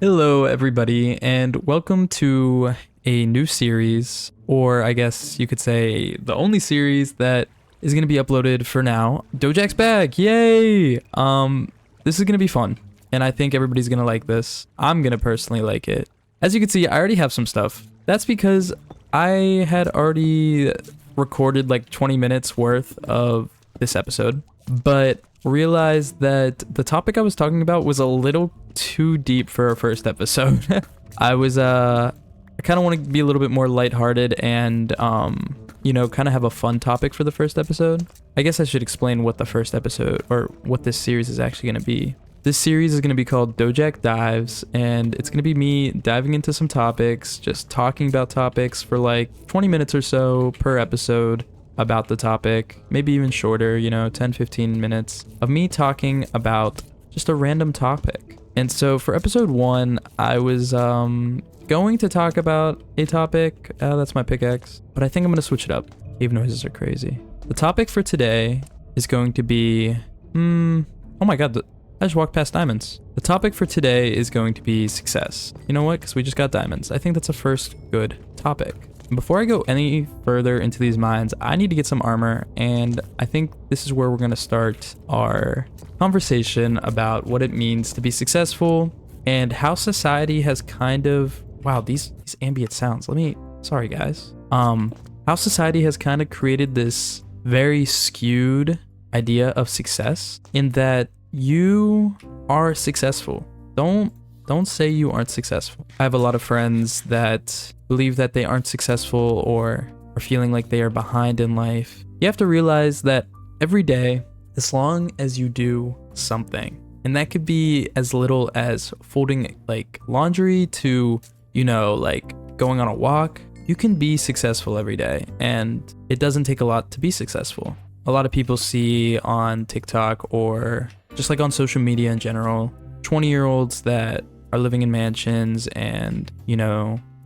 Hello, everybody, and welcome to a new series, or I guess you could say the only series that is going to be uploaded for now. Dojac's back! Yay! This is going to be fun, and I think everybody's going to like this. I'm going to personally like it. As you can see, I already have some stuff. That's because I had already recorded like 20 minutes worth of this episode, but realized that the topic I was talking about was a little too deep for our first episode. I kind of want to be a little bit more lighthearted and kind of have a fun topic for the first episode. I guess I should explain what the first episode or what this series is actually going to be. This series is going to be called Dojac Dives, and it's going to be me diving into some topics, just talking about topics for like 20 minutes or so per episode about the topic, maybe even shorter, 10-15 minutes of me talking about just a random topic. And so for episode 1, I was going to talk about a topic. That's my pickaxe, but I think I'm going to switch it up. Cave noises are crazy. The topic for today is going to be oh my god, I just walked past diamonds. The topic for today is going to be success. You know what? Because we just got diamonds. I think that's a first good topic. Before I go any further into these mines, I need to get some armor, and I think this is where we're going to start our conversation about what it means to be successful and how society has kind of... Wow, these ambient sounds. Sorry guys. How society has kind of created this very skewed idea of success in that you are successful. Don't say you aren't successful. I have a lot of friends that believe that they aren't successful or are feeling like they are behind in life. You have to realize that every day, as long as you do something, and that could be as little as folding like laundry to, like going on a walk, you can be successful every day, and it doesn't take a lot to be successful. A lot of people see on TikTok or just like on social media in general, 20-year-olds that are living in mansions and,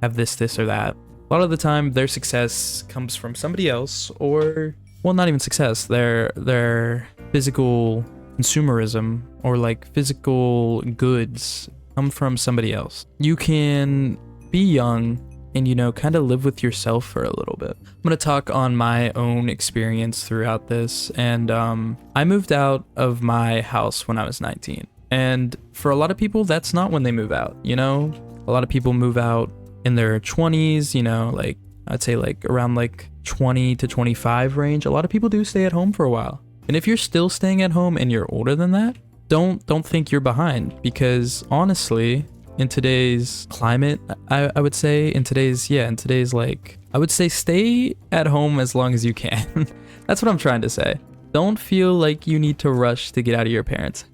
have this or that. A lot of the time their success comes from somebody else, or, well, not even success, their physical consumerism or like physical goods come from somebody else. You can be young and, kind of live with yourself for a little bit. I'm going to talk on my own experience throughout this, and I moved out of my house when I was 19. And for a lot of people, that's not when they move out, A lot of people move out in their 20s, like I'd say like around like 20 to 25 range. A lot of people do stay at home for a while. And if you're still staying at home and you're older than that, don't think you're behind, because honestly, in today's climate, I would say I would say stay at home as long as you can. That's what I'm trying to say. Don't feel like you need to rush to get out of your parents'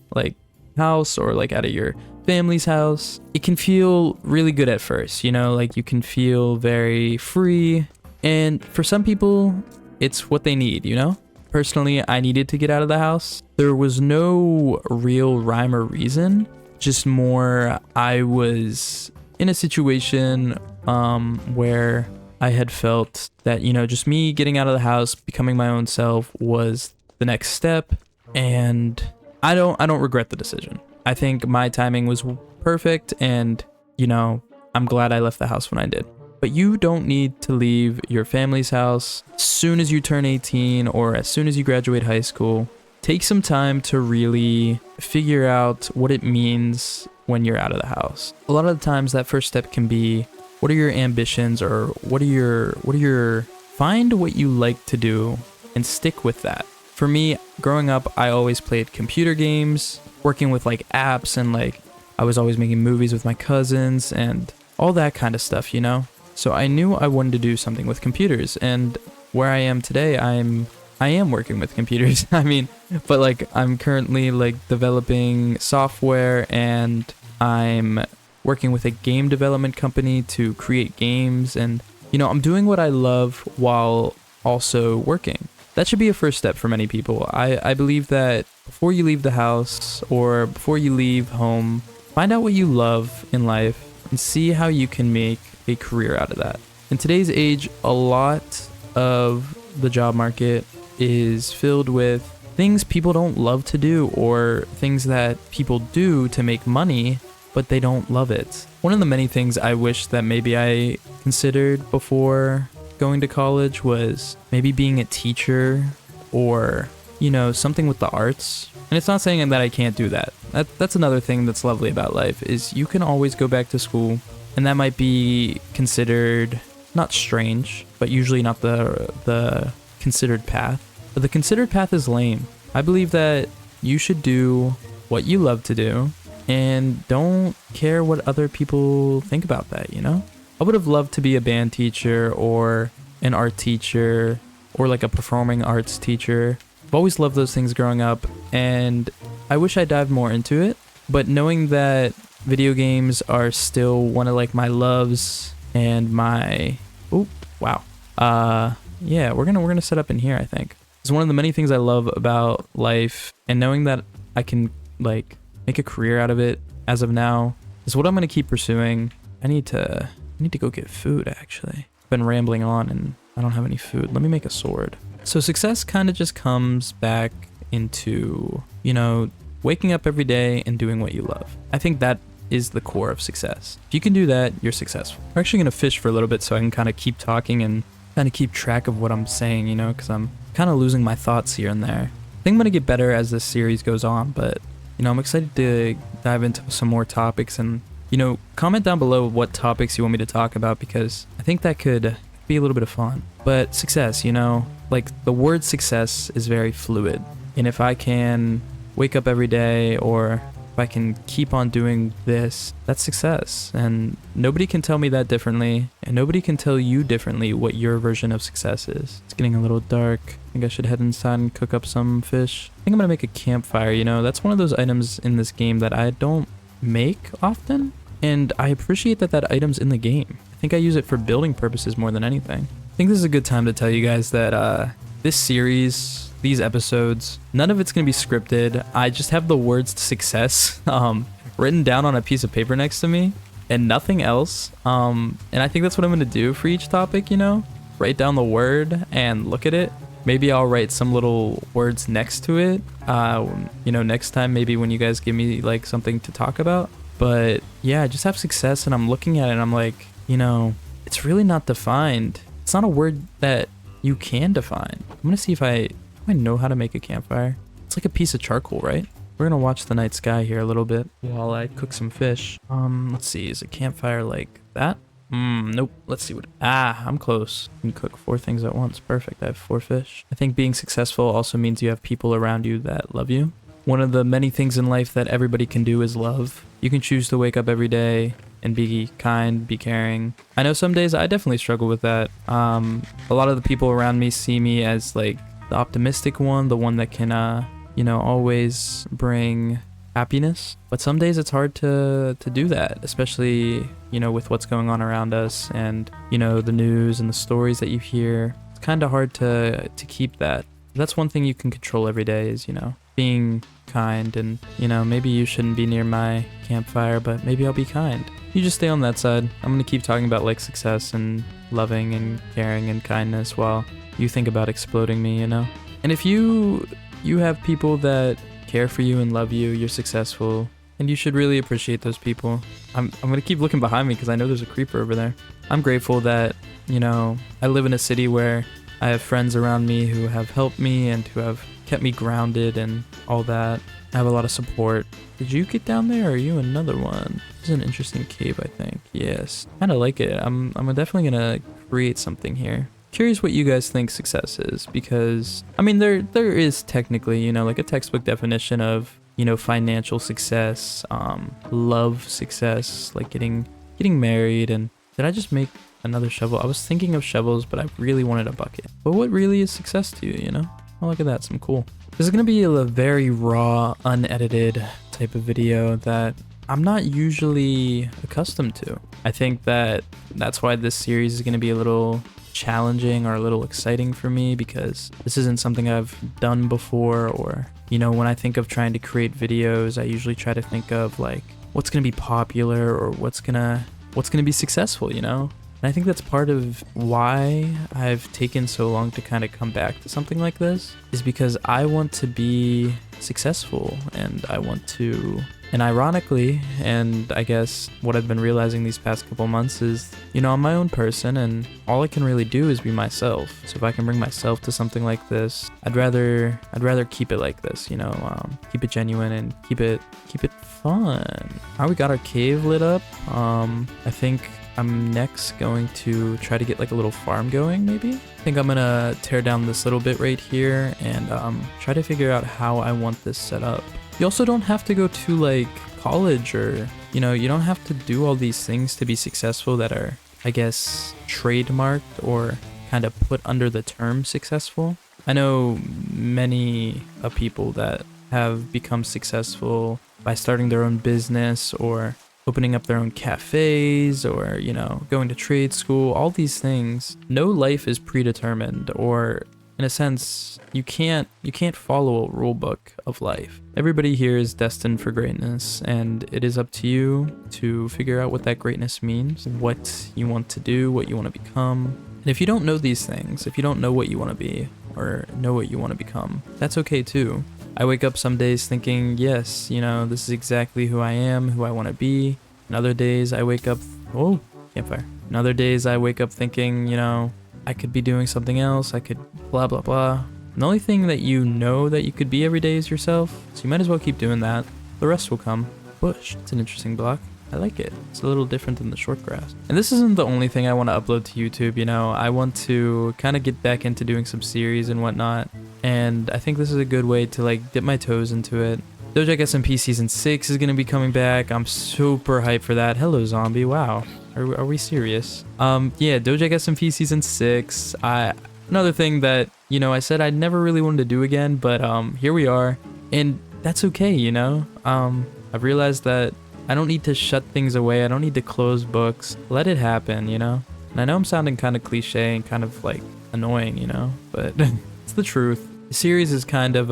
house or like out of your family's house. It can feel really good at first, like you can feel very free, and for some people it's what they need. Personally, I needed to get out of the house. There was no real rhyme or reason, just more I was in a situation where I had felt that just me getting out of the house, becoming my own self was the next step, and I don't regret the decision. I think my timing was perfect, and, I'm glad I left the house when I did. But you don't need to leave your family's house as soon as you turn 18 or as soon as you graduate high school. Take some time to really figure out what it means when you're out of the house. A lot of the times that first step can be, what are your ambitions, or what are your find what you like to do and stick with that. For me, growing up, I always played computer games, working with like apps, and like I was always making movies with my cousins and all that kind of stuff, So I knew I wanted to do something with computers, and where I am today, I am working with computers. But like I'm currently like developing software, and I'm working with a game development company to create games, and I'm doing what I love while also working. That should be a first step for many people. I believe that before you leave the house or before you leave home, find out what you love in life and see how you can make a career out of that. In today's age, a lot of the job market is filled with things people don't love to do, or things that people do to make money but they don't love it. One of the many things I wish that maybe I considered before going to college was maybe being a teacher or, you know, something with the arts. And it's not saying that I can't do that. That's another thing that's lovely about life is you can always go back to school, and that might be considered not strange, but usually not the considered path. But the considered path is lame. I believe that you should do what you love to do and don't care what other people think about that, you know? I would have loved to be a band teacher or an art teacher or like a performing arts teacher. I've always loved those things growing up, and I wish I dived more into it. But knowing that video games are still one of like my loves and my yeah, we're gonna set up in here. I think it's one of the many things I love about life, and knowing that I can like make a career out of it as of now is what I'm gonna keep pursuing. I need to go get food. Actually, I've been rambling on and I don't have any food. Let me make a sword. So success kind of just comes back into, you know, waking up every day and doing what you love. I think that is the core of success. If you can do that, you're successful. We're actually going to fish for a little bit so I can kind of keep talking and kind of keep track of what I'm saying, you know, because I'm kind of losing my thoughts here and there. I think I'm going to get better as this series goes on, but, you know, I'm excited to dive into some more topics, and, you know, comment down below what topics you want me to talk about, because I think that could be a little bit of fun. But success, you know, like the word success is very fluid. And if I can wake up every day, or if I can keep on doing this, that's success. And nobody can tell me that differently, and nobody can tell you differently what your version of success is. It's getting a little dark. I think I should head inside and cook up some fish. I think I'm gonna make a campfire, you know, that's one of those items in this game that I don't make often, and I appreciate that that item's in the game. I think I use it for building purposes more than anything. I think this is a good time to tell you guys that this series, these episodes, none of it's going to be scripted. I just have the words success written down on a piece of paper next to me and nothing else. And I think that's what I'm going to do for each topic, you know? Write down the word and look at it. Maybe I'll write some little words next to it, you know, next time, maybe when you guys give me like something to talk about. But yeah, I just have success, and I'm looking at it and I'm like, you know, it's really not defined. It's not a word that you can define. I'm gonna see if I know how to make a campfire. It's like a piece of charcoal, right? We're gonna watch the night sky here a little bit while I cook some fish. Let's see, is a campfire like that? Nope. Let's see what, I'm close. You can cook 4 things at once. Perfect, I have 4 fish. I think being successful also means you have people around you that love you. One of the many things in life that everybody can do is love. You can choose to wake up every day and be kind, be caring. I know some days I definitely struggle with that. A lot of the people around me see me as like the optimistic one, the one that can, you know, always bring happiness. But some days it's hard to do that, especially, you know, with what's going on around us and, you know, the news and the stories that you hear. It's kind of hard to keep that. That's one thing you can control every day is, you know, being kind. And, you know, maybe you shouldn't be near my campfire, but maybe I'll be kind. You just stay on that side. I'm gonna keep talking about like success and loving and caring and kindness while you think about exploding me, you know? And if you have people that care for you and love you, you're successful, and you should really appreciate those people. I'm gonna keep looking behind me because I know there's a creeper over there. I'm grateful that, you know, I live in a city where I have friends around me who have helped me and who have kept me grounded and all that. I have a lot of support. Did you get down there, or are you another one? This is an interesting cave, I think. Yes, kind of like it. I'm definitely gonna create something here. Curious what you guys think success is, because I mean there is technically, you know, like a textbook definition of, you know, financial success, love success, like getting married. And did I just make another shovel? I was thinking of shovels, but I really wanted a bucket. But what really is success to you, you know? Oh, look at that, some cool. This is gonna be a very raw, unedited type of video that I'm not usually accustomed to. I think that's why this series is gonna be a little challenging or a little exciting for me, because this isn't something I've done before. Or, you know, when I think of trying to create videos, I usually try to think of like what's gonna be popular or what's gonna be successful, you know? And I think that's part of why I've taken so long to kind of come back to something like this, is because I want to be successful and I want to And ironically, and I guess what I've been realizing these past couple months is, you know, I'm my own person and all I can really do is be myself. So if I can bring myself to something like this, I'd rather keep it like this, you know, keep it genuine and keep it fun. How we got our cave lit up? I think I'm next going to try to get like a little farm going, maybe? I think I'm gonna tear down this little bit right here and try to figure out how I want this set up. You also don't have to go to like college or, you know, you don't have to do all these things to be successful that are, I guess, trademarked or kind of put under the term successful. I know many people that have become successful by starting their own business or opening up their own cafes or, you know, going to trade school, all these things. No life is predetermined, or in a sense, you can't follow a rule book of life. Everybody here is destined for greatness, and it is up to you to figure out what that greatness means, what you want to do, what you want to become. And if you don't know these things, if you don't know what you want to be or know what you want to become, that's okay too. I wake up some days thinking, yes, you know, this is exactly who I am, who I want to be. And other days I wake up, oh, campfire. And other days I wake up thinking, you know, I could be doing something else, I could blah, blah, blah. And the only thing that you know that you could be every day is yourself, so you might as well keep doing that. The rest will come. Bush, it's an interesting block. I like it. It's a little different than the short grass. And this isn't the only thing I want to upload to YouTube, you know. I want to kind of get back into doing some series and whatnot. And I think this is a good way to like dip my toes into it. Dojac SMP Season 6 is going to be coming back. I'm super hyped for that. Hello, zombie. Wow. Are we serious? Yeah, Dojac SMP Season 6. Another thing that, you know, I said I never really wanted to do again, but here we are. And that's okay, you know? I've realized that I don't need to shut things away. I don't need to close books. Let it happen, you know? And I know I'm sounding kind of cliche and kind of like annoying, you know? But it's the truth. The series is kind of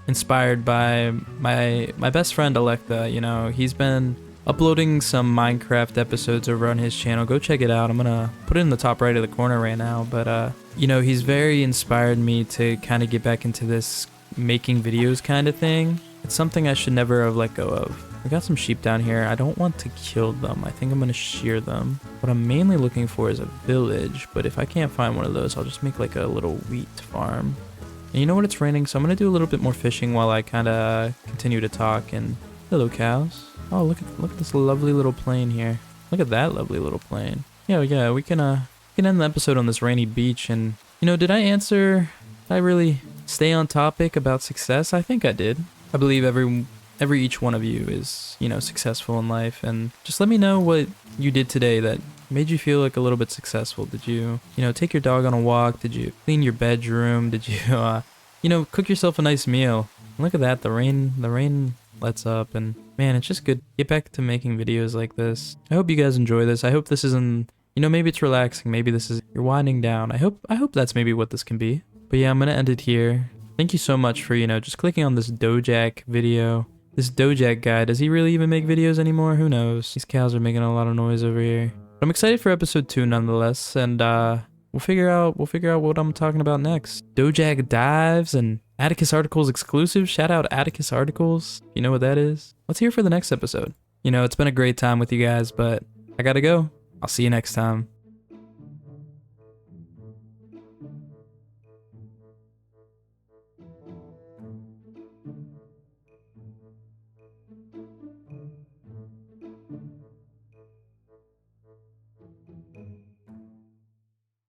inspired by my best friend Electa. You know, he's been uploading some Minecraft episodes over on his channel. Go check it out. I'm gonna put it in the top right of the corner right now. But you know, he's very inspired me to kind of get back into this making videos kind of thing. It's something I should never have let go of. I got some sheep down here. I don't want to kill them. I think I'm gonna shear them. What I'm mainly looking for is a village, but if I can't find one of those, I'll just make like a little wheat farm. And you know what, it's raining, so I'm gonna do a little bit more fishing while I kind of continue to talk. And hello, cows. Oh, look at this lovely little plane here. Look at that lovely little plane. Yeah, we can end the episode on this rainy beach. And you know, did I really stay on topic about success? I think I did. I believe each one of you is, you know, successful in life, and just let me know what you did today that made you feel like a little bit successful. Did you know, take your dog on a walk? Did you clean your bedroom? Did you, you know, cook yourself a nice meal? And look at that, the rain lets up, and man, it's just good to get back to making videos like this. I hope you guys enjoy this. I hope this isn't, you know, maybe it's relaxing. Maybe this is, you're winding down. I hope that's maybe what this can be. But yeah, I'm gonna end it here. Thank you so much for, you know, just clicking on this Dojac video. This Dojac guy, does he really even make videos anymore? Who knows? These cows are making a lot of noise over here. But I'm excited for episode 2 nonetheless, and we'll figure out what I'm talking about next. Dojac dives and Atticus Articles exclusive. Shout out Atticus Articles. You know what that is? Let's hear for the next episode. You know, it's been a great time with you guys, but I gotta go. I'll see you next time.